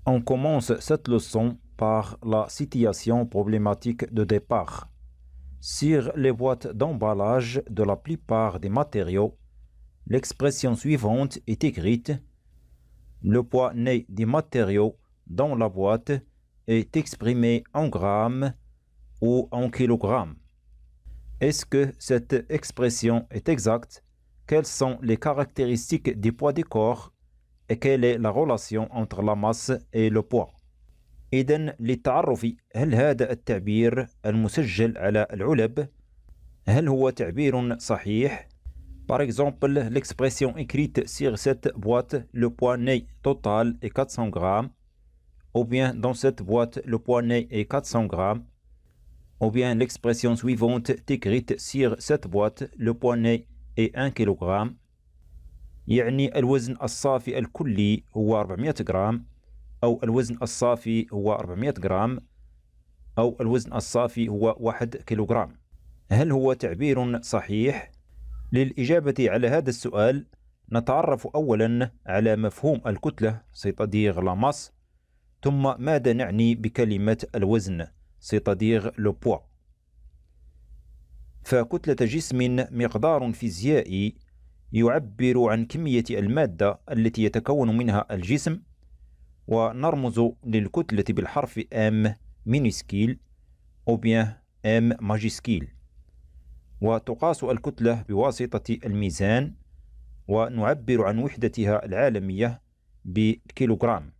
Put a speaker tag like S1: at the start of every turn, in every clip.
S1: On commence cette leçon par la situation problématique de départ. Sur les boîtes d'emballage de la plupart des matériaux, l'expression suivante est écrite. Le poids net des matériaux dans la boîte est exprimé en grammes ou en kilogrammes. Est-ce que cette expression est exacte? Quelles sont les caractéristiques du poids du corps et quelle est la relation entre la masse et le poids؟ إذن للتعرف هل هذا التعبير المسجل على العلب هل هو تعبير صحيح؟ Par exemple, l'expression écrite sur cette boîte, le poids net total est 400 grammes, ou bien dans cette boîte, le poids net est 400 grammes, ou bien l'expression suivante est écrite sur cette boîte, le poids net est 1 kg. يعني الوزن الصافي الكلي هو 400 جرام أو الوزن الصافي هو 400 جرام أو الوزن الصافي هو 1 كيلوغرام. هل هو تعبير صحيح؟ للإجابة على هذا السؤال نتعرف أولا على مفهوم الكتلة c'est-à-dire la masse، ثم ماذا نعني بكلمة الوزن c'est-à-dire le poids. فكتلة جسم مقدار فيزيائي يعبر عن كمية المادة التي يتكون منها الجسم، ونرمز للكتلة بالحرف M minuscule أو bien M majuscule، وتقاس الكتلة بواسطة الميزان، ونعبر عن وحدتها العالمية بالكيلوغرام.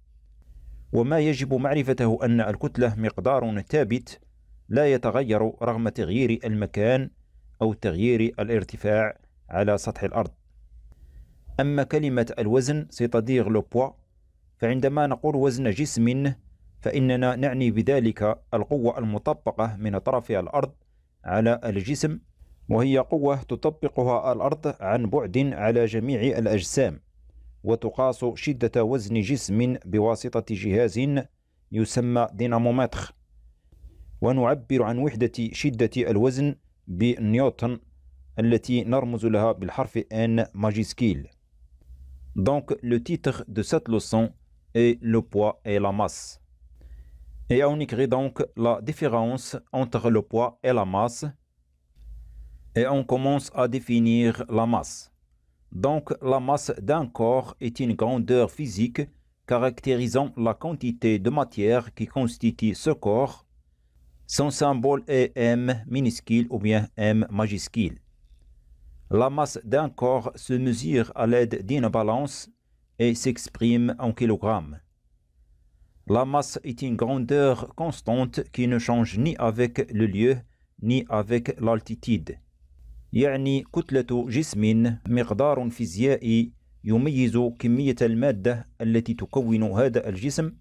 S1: وما يجب معرفته أن الكتلة مقدار ثابت لا يتغير رغم تغيير المكان أو تغيير الارتفاع على سطح الأرض. أما كلمة الوزن c'est-à-dire le poids، فعندما نقول وزن جسم فإننا نعني بذلك القوة المطبقة من طرف الأرض على الجسم، وهي قوة تطبقها الأرض عن بعد على جميع الأجسام، وتقاس شدة وزن جسم بواسطة جهاز يسمى دينامومتر، ونعبر عن وحدة شدة الوزن بنيوتن التي نرمز لها بالحرف N majuscule. Donc le titre de cette leçon est le poids et la masse. Et on écrit donc la différence entre le poids et la masse. Et on commence à définir la masse. Donc la masse d'un corps est une grandeur physique caractérisant la quantité de matière qui constitue ce corps. Son symbole est M minuscule ou bien M majuscule. La masse d'un corps se mesure à l'aide d'une balance et s'exprime en kilogrammes. La masse est une grandeur constante qui ne change ni avec le lieu ni avec l'altitude. يعني كتلة جسم مقدار فيزيائي يميز كمية المادة التي تكون هذا الجسم،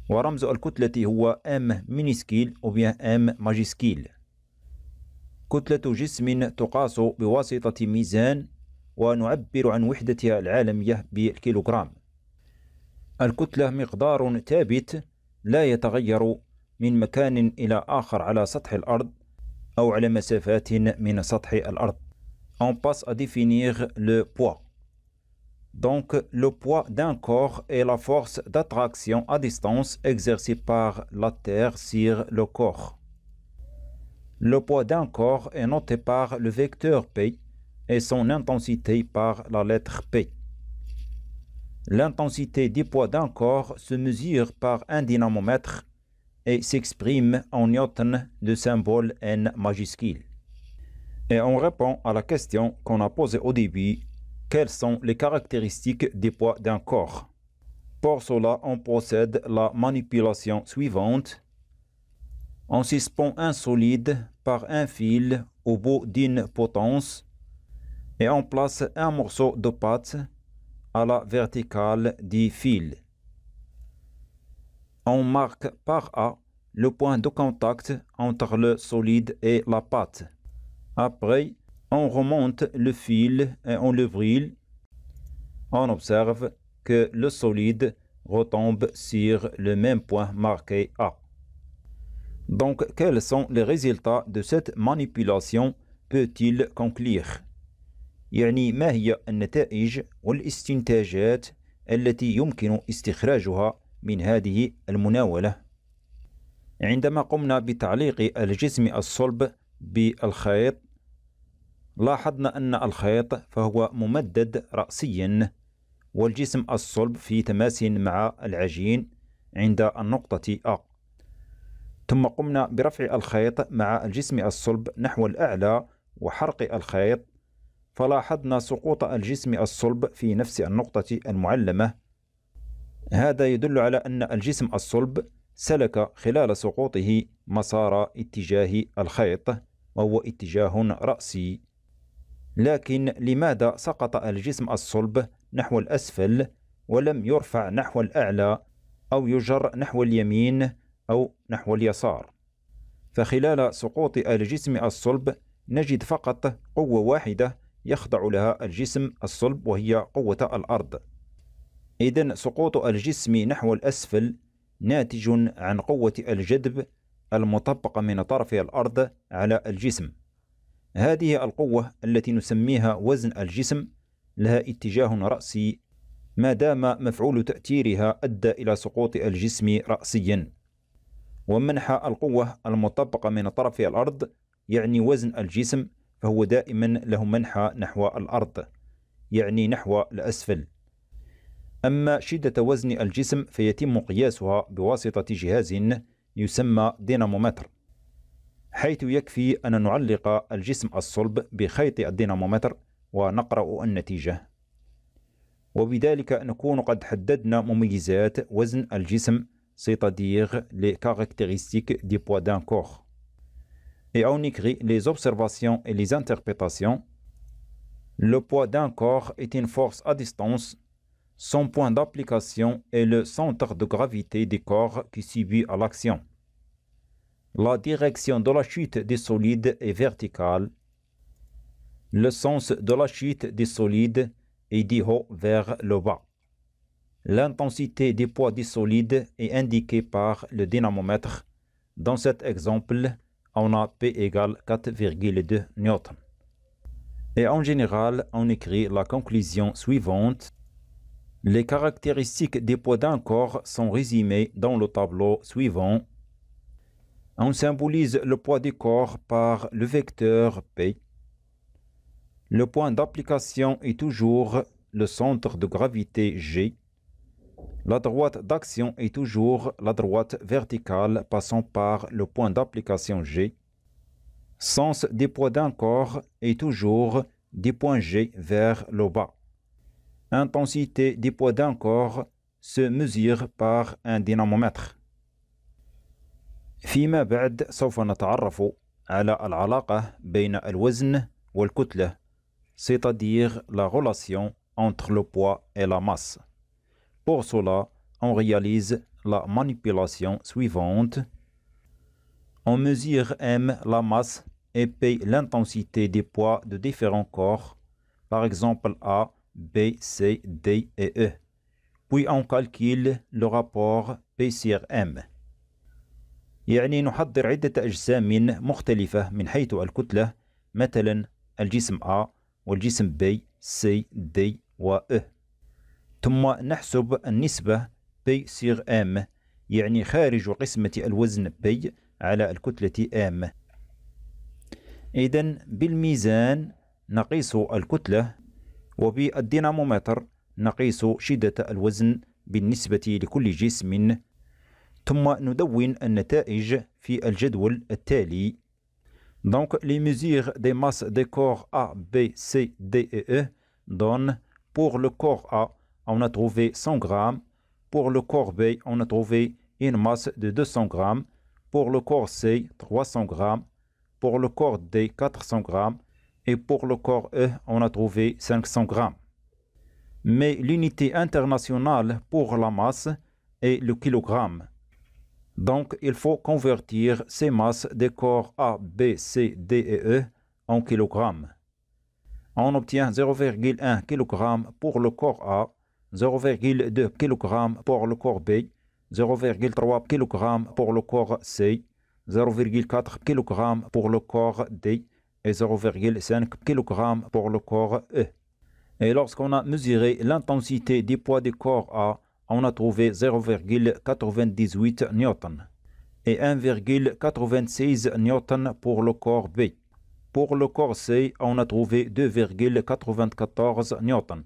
S1: ورمز الكتلة هو M minuscule ou bien M majuscule. كتلة جسم تقاس بواسطة ميزان، ونعبر عن وحدتها العالمية بالكيلوغرام. الكتلة مقدار ثابت لا يتغير من مكان إلى آخر على سطح الأرض أو على مسافات من سطح الأرض. On passe à définir le poids. Donc, le poids d'un corps est la force d'attraction à distance exercée par la Terre sur le corps. Le poids d'un corps est noté par le vecteur P et son intensité par la lettre P. L'intensité du poids d'un corps se mesure par un dynamomètre et s'exprime en newton de symbole N majuscule. Et on répond à la question qu'on a posée au début, quelles sont les caractéristiques du poids d'un corps? Pour cela, on procède la manipulation suivante. On suspend un solide par un fil au bout d'une potence et on place un morceau de pâte à la verticale du fil. On marque par A le point de contact entre le solide et la pâte. Après, on remonte le fil et on le brûle. On observe que le solide retombe sur le même point marqué A. Donc, quels sont les résultats de cette manipulation peut-il conclure؟ يعني ما هي النتائج والاستنتاجات التي يمكن استخراجها من هذه المناولة. عندما قمنا بتعليق الجسم الصلب بالخيط، لاحظنا أن الخيط فهو ممدد رأسيا، والجسم الصلب في تماس مع العجين عند النقطة A. ثم قمنا برفع الخيط مع الجسم الصلب نحو الأعلى وحرق الخيط، فلاحظنا سقوط الجسم الصلب في نفس النقطة المعلمة. هذا يدل على أن الجسم الصلب سلك خلال سقوطه مسار اتجاه الخيط، وهو اتجاه رأسي. لكن لماذا سقط الجسم الصلب نحو الأسفل ولم يرفع نحو الأعلى أو يجر نحو اليمين أو نحو اليسار؟ فخلال سقوط الجسم الصلب نجد فقط قوة واحدة يخضع لها الجسم الصلب، وهي قوة الأرض. إذن سقوط الجسم نحو الأسفل ناتج عن قوة الجذب المطبقة من طرف الأرض على الجسم. هذه القوة التي نسميها وزن الجسم لها اتجاه رأسي، ما دام مفعول تأثيرها أدى إلى سقوط الجسم رأسيا. ومنح القوة المطبقة من طرف الأرض يعني وزن الجسم، فهو دائما له منحى نحو الأرض، يعني نحو الأسفل. أما شدة وزن الجسم فيتم قياسها بواسطة جهاز يسمى دينامومتر، حيث يكفي أن نعلق الجسم الصلب بخيط الدينامومتر ونقرأ النتيجة، وبذلك نكون قد حددنا مميزات وزن الجسم، c'est-à-dire les caractéristiques du poids d'un corps. Et on écrit les observations et les interprétations. Le poids d'un corps est une force à distance. Son point d'application est le centre de gravité du corps qui subit à l'action. La direction de la chute des solides est verticale. Le sens de la chute des solides est du haut vers le bas. L'intensité du poids des solides est indiquée par le dynamomètre. Dans cet exemple, on a P égale 4,2 newtons. Et en général, on écrit la conclusion suivante. Les caractéristiques des poids d'un corps sont résumées dans le tableau suivant. On symbolise le poids du corps par le vecteur P. Le point d'application est toujours le centre de gravité G. La droite d'action est toujours la droite verticale passant par le point d'application G. Sens des poids d'un corps est toujours du point G vers le bas. Intensité des poids d'un corps se mesure par un dynamomètre. فيما بعد سوف نتعرف على العلاقة بين الوزن والكتلة، c'est-à-dire la relation entre le poids et la masse. Pour cela, on réalise la manipulation suivante. On mesure M la masse et P l'intensité des poids de différents corps, par exemple A, B, C, D et E. Puis on calcule le rapport P sur M. يعني نحضر عدة أجسام مختلفة من حيث الكتلة، مثلا الجسم A والجسم B, C, D و E. ثم نحسب النسبة P sur M، يعني خارج قسمة الوزن P على الكتلة M. إذن بالميزان نقيس الكتلة، وبالدينامومتر نقيس شدة الوزن بالنسبة لكل جسم، ثم ندون النتائج في الجدول التالي. Donc les mesures des masses des corps A, B, C, D et E donnent pour le corps A, on a trouvé 100 grammes, pour le corps B, on a trouvé une masse de 200 grammes, pour le corps C, 300 grammes, pour le corps D, 400 grammes, et pour le corps E, on a trouvé 500 grammes. Mais l'unité internationale pour la masse est le kilogramme. Donc, il faut convertir ces masses des corps A, B, C, D et E en kilogrammes. On obtient 0,1 kg pour le corps A, 0,2 kg pour le corps B, 0,3 kg pour le corps C, 0,4 kg pour le corps D et 0,5 kg pour le corps E. Et lorsqu'on a mesuré l'intensité du poids du corps A on a trouvé 0,98 newton et 1,96 newton pour le corps B. Pour le corps C, on a trouvé 2,94 newton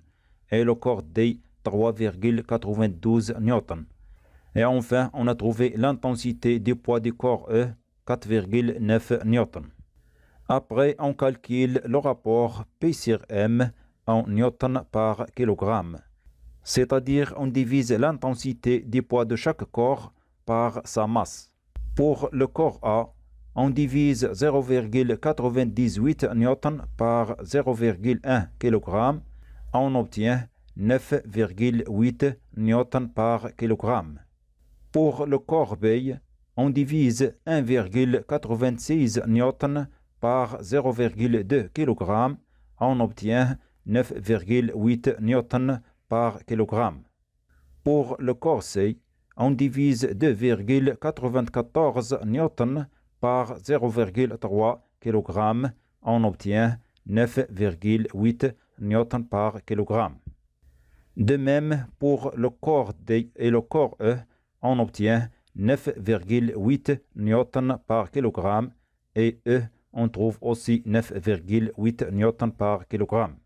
S1: et le corps D 3,92 newton. Et enfin, on a trouvé l'intensité du poids du corps E, 4,9 newton. Après, on calcule le rapport P sur M en newton par kilogramme. C'est-à-dire, on divise l'intensité du poids de chaque corps par sa masse. Pour le corps A, on divise 0,98 newton par 0,1 kg. On obtient 9,8 newton par kilogramme. Pour le corps B, on divise 1,86 newton par 0,2 kg. On obtient 9,8 newton par kilogramme. Pour le corps C, on divise 2,94 newton par 0,3 kg. On obtient 9,8 newton par kilogramme. De même, pour le corps D et le corps E, on obtient 9,8 newton par kilogramme et E, on trouve aussi 9,8 newton par kilogramme.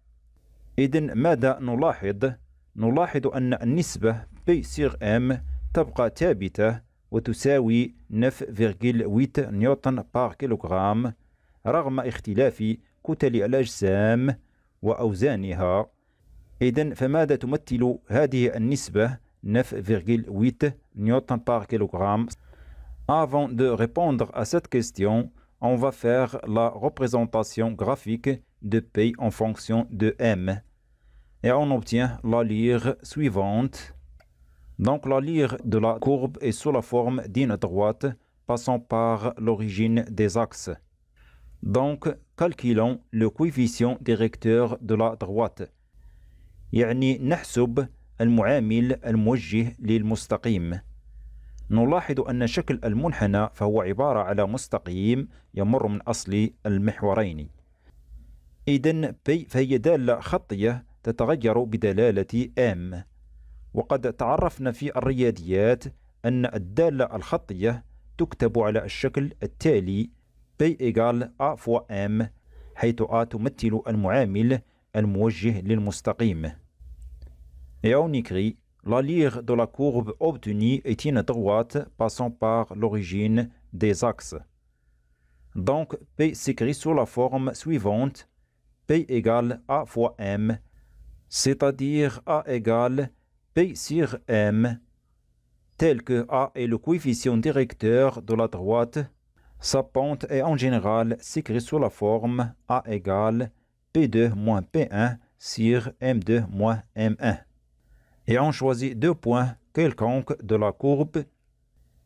S1: إذن ماذا نلاحظ؟ نلاحظ أن النسبة P sur M تبقى ثابتة وتساوي 9,8 نيوتن بار كيلوغرام رغم اختلاف كتل الأجسام وأوزانها. إذن فماذا تمثل هذه النسبة 9,8 newton par kilogramme? Avant de répondre à cette question, on va faire la représentation graphique de P en fonction de M. Et on obtient la lyre suivante. Donc la lyre de la courbe est sous la forme d'une droite passant par l'origine des axes. Donc calculons le coefficient directeur de la droite. يعني نحسب المعامل الموجه للمستقيم. نلاحظ أن شكل المنحنى فهو عبارة على مستقيم يمر من أصل المحورين. إذن P فهي دالة خطية تتغير بدلالة M. وقد تعرفنا في الرياضيات أن الدالة الخطية تكتب على الشكل التالي P égale A fois M حيث A تمثل المعامل الموجه للمستقيم. Et on écrit la lyre de la courbe obtenue est une droite passant par l'origine des axes. Donc P s'écrit sous la forme suivante P égale A fois M, c'est-à-dire A égale P sur M, tel que A est le coefficient directeur de la droite. Sa pente est en général s'écrit sous la forme A égale P2 moins P1 sur M2 moins M1. Et on choisit deux points quelconques de la courbe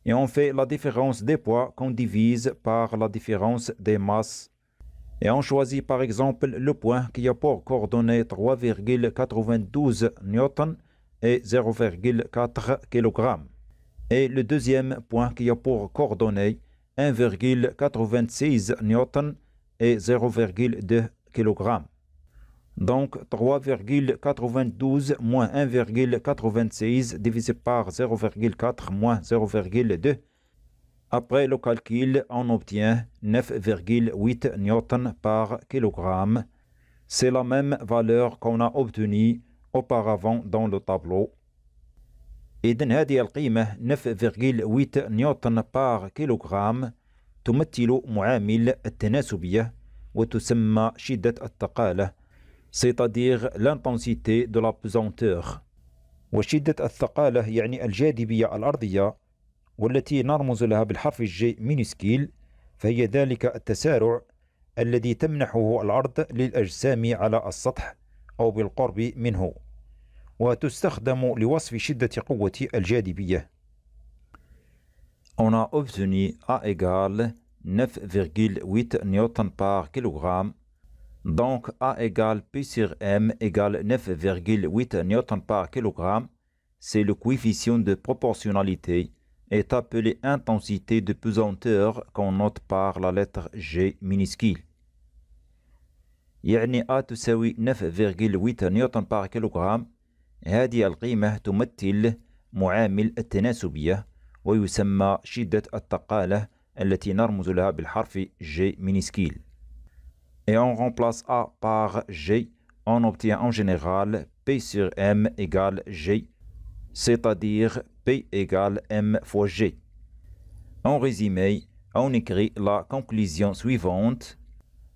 S1: et on fait la différence des poids qu'on divise par la différence des masses. Et on choisit par exemple le point qui a pour coordonnées 3,92 newton et 0,4 kg. Et le deuxième point qui a pour coordonnées 1,86 newton et 0,2 kg. Donc 3,92 moins 1,86 divisé par 0,4 moins 0,2. Après le calcul, on obtient 9,8 newton par kilogramme. C'est la même valeur qu'on a obtenue auparavant dans le tableau. إذن هذه القيمة 9,8 نيوتن بار كيلوغرام تمثل معامل التناسبية وتسمى شدة الثقالة، c'est-à-dire l'intensité de la pesanteur. وشدة الثقالة يعني الجاذبية الأرضية والتي نرمز لها بالحرف الجي مينيسكيل، فهي ذلك التسارع الذي تمنحه الأرض للأجسام على السطح أو بالقرب منه، وتستخدم لوصف شدة قوة الجاذبية. On a obtenu A égale 9,8 newton par kilogramme. Donc A égale P sur M égale 9,8 newton par kilogramme. C'est le coefficient de proportionnalité, est appelé intensité de pesanteur qu'on note par la lettre G minuscule. يعني A تساوي 9,8 نيوتن بار كيلوغرام. هذه القيمة تمثل معامل التناسبية، ويسمى شدة الثقالة التي نرمز لها بالحرف G minuscule. Et on remplace A par G, on obtient en général P sur M égale G, c'est-à-dire P égale M fois G. En résumé, on écrit la conclusion suivante.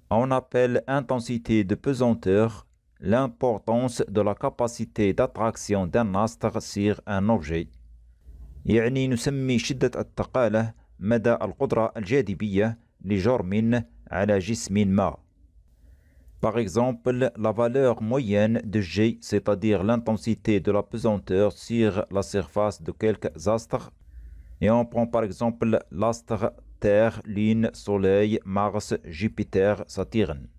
S1: On appelle intensité de pesanteur l'importance de la capacité d'attraction d'un astre sur un objet. يعني نسمي شدة الثقالة مدى القدرة الجاذبية لجرم على جسم ما. Par exemple, la valeur moyenne de G, c'est-à-dire l'intensité de la pesanteur sur la surface de quelques astres. Et on prend par exemple l'astre Terre, Lune, Soleil, Mars, Jupiter, Saturne.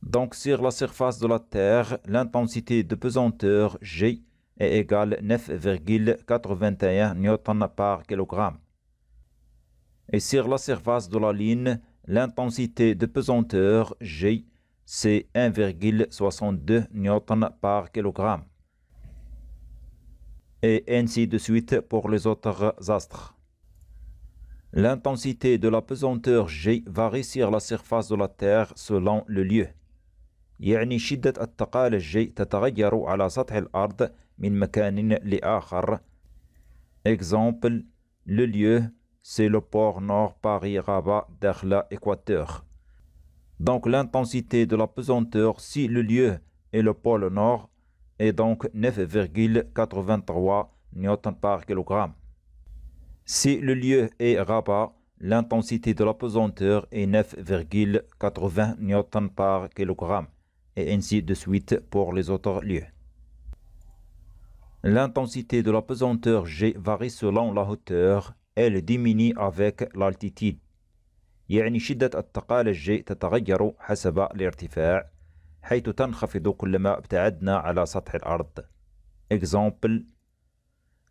S1: Donc sur la surface de la Terre, l'intensité de pesanteur G est égale 9,81 newtons par kilogramme. Et sur la surface de la Lune, l'intensité de pesanteur G, c'est 1,62 newtons par kilogramme. Et ainsi de suite pour les autres astres. L'intensité de la pesanteur G varie sur la surface de la Terre selon le lieu. يعني شدة الثقالة G تتغير على سطح الأرض من مكان لآخر. Exemple, le lieu, c'est le pôle nord Paris-Rabat داخل Équateur. Donc l'intensité de la pesanteur si le lieu est le pôle nord est donc 9,83 newtons par kilogramme. Si le lieu est Rabat, l'intensité de la pesanteur est 9,80 newtons par kilogramme, et ainsi de suite pour les autres lieux. L'intensité de la pesanteur G varie selon la hauteur, elle diminue avec l'altitude. يعني شدة الثقالة G تتغير حسب الارتفاع، حيث تنخفض كلما ابتعدنا على سطح الأرض. Exemple,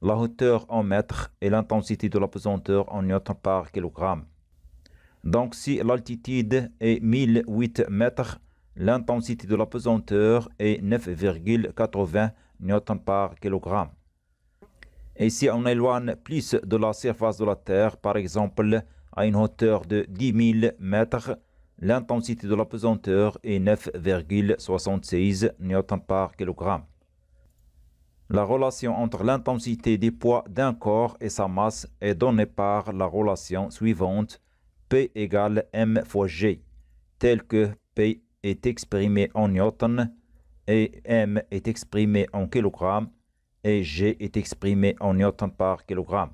S1: la hauteur en mètres et l'intensité de la pesanteur en newtons par kilogramme. Donc si l'altitude est 1008 mètres, l'intensité de la pesanteur est 9,80 newtons par kilogramme. Et si on éloigne plus de la surface de la Terre, par exemple à une hauteur de 10 000 mètres, l'intensité de la pesanteur est 9,76 newtons par kilogramme. La relation entre l'intensité des poids d'un corps et sa masse est donnée par la relation suivante, P égale M fois G, telle que P est exprimé en newton et M est exprimé en kilogramme et G est exprimé en newton par kilogramme.